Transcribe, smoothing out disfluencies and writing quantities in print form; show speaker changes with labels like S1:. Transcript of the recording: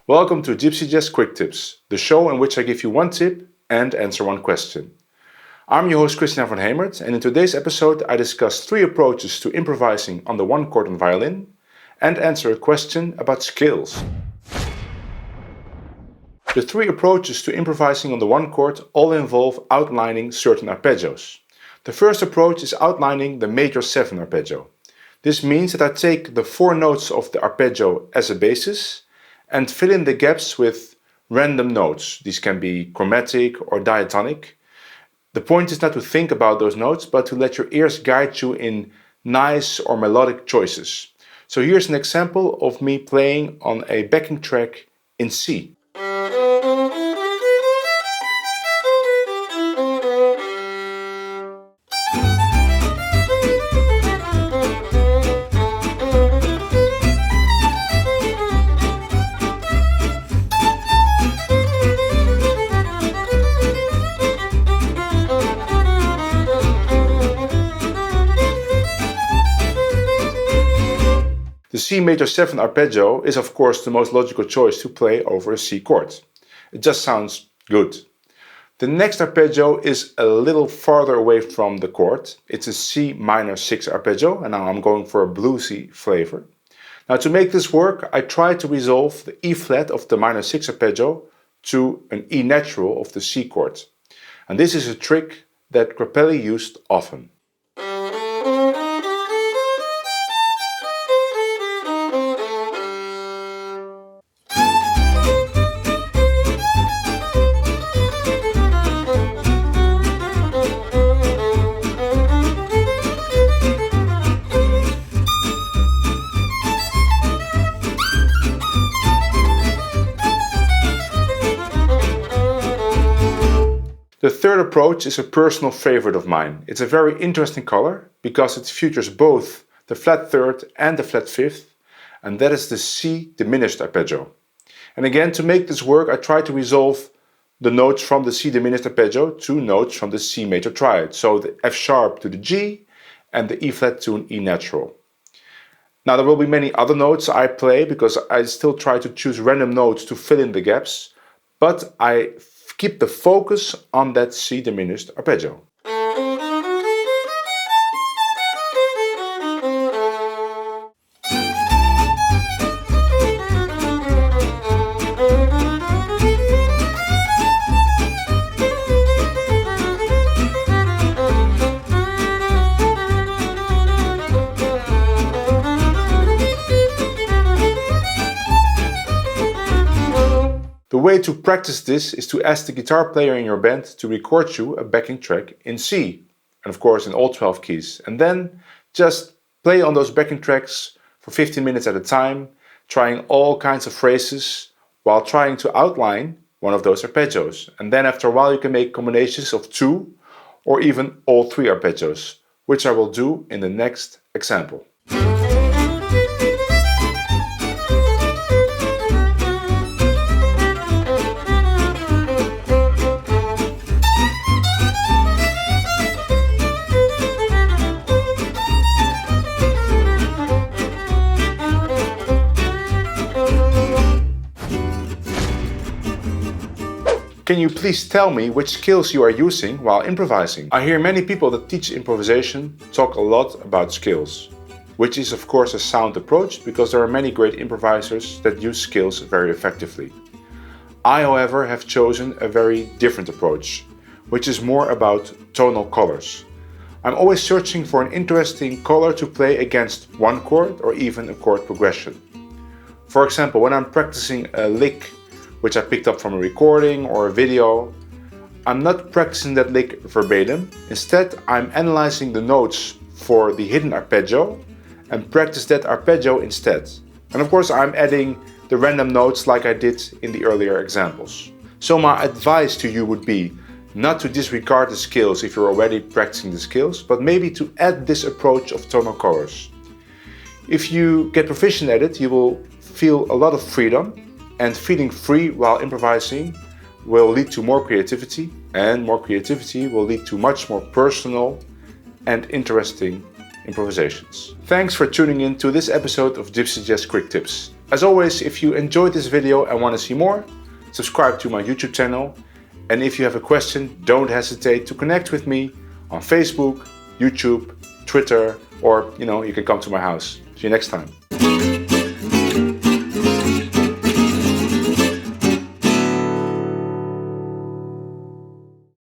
S1: Welcome to Gypsy Jazz Quick Tips, the show in which I give you one tip and answer one question. I'm your host Christian van Hemert, and in today's episode I discuss 3 approaches to improvising on the one chord on violin and answer a question about scales. The 3 approaches to improvising on the one chord all involve outlining certain arpeggios. The first approach is outlining the major 7 arpeggio. This means that I take the 4 notes of the arpeggio as a basis and fill in the gaps with random notes. These can be chromatic or diatonic. The point is not to think about those notes, but to let your ears guide you in nice or melodic choices. So here's an example of me playing on a backing track in C. The C major 7 arpeggio is of course the most logical choice to play over a C chord. It just sounds good. The next arpeggio is a little farther away from the chord. It's a C minor 6 arpeggio, and now I'm going for a bluesy flavor. Now to make this work, I try to resolve the E flat of the minor 6 arpeggio to an E natural of the C chord. And this is a trick that Grappelli used often. The third approach is a personal favorite of mine. It's a very interesting color because it features both the flat third and the flat fifth, and that is the C Diminished Arpeggio. And again, to make this work, I try to resolve the notes from the C Diminished Arpeggio to notes from the C major triad. So the F sharp to the G and the E flat to an E natural. Now there will be many other notes I play because I still try to choose random notes to fill in the gaps, but I keep the focus on that C diminished arpeggio. The way to practice this is to ask the guitar player in your band to record you a backing track in C, and of course in all 12 keys, and then just play on those backing tracks for 15 minutes at a time, trying all kinds of phrases while trying to outline one of those arpeggios. And then after a while you can make combinations of 2 or even all 3 arpeggios, which I will do in the next example. Can you please tell me which skills you are using while improvising? I hear many people that teach improvisation talk a lot about skills, which is of course a sound approach because there are many great improvisers that use skills very effectively. I, however, have chosen a very different approach, which is more about tonal colors. I'm always searching for an interesting color to play against one chord or even a chord progression. For example, when I'm practicing a lick which I picked up from a recording or a video, I'm not practicing that lick verbatim. Instead, I'm analyzing the notes for the hidden arpeggio and practice that arpeggio instead. And of course, I'm adding the random notes like I did in the earlier examples. So my advice to you would be not to disregard the scales if you're already practicing the scales, but maybe to add this approach of tonal colors. If you get proficient at it, you will feel a lot of freedom, and feeling free while improvising will lead to more creativity, and more creativity will lead to much more personal and interesting improvisations. Thanks for tuning in to this episode of Gypsy Jazz Quick Tips. As always, if you enjoyed this video and want to see more, subscribe to my YouTube channel. And if you have a question, don't hesitate to connect with me on Facebook, YouTube, Twitter, or you can come to my house. See you next time.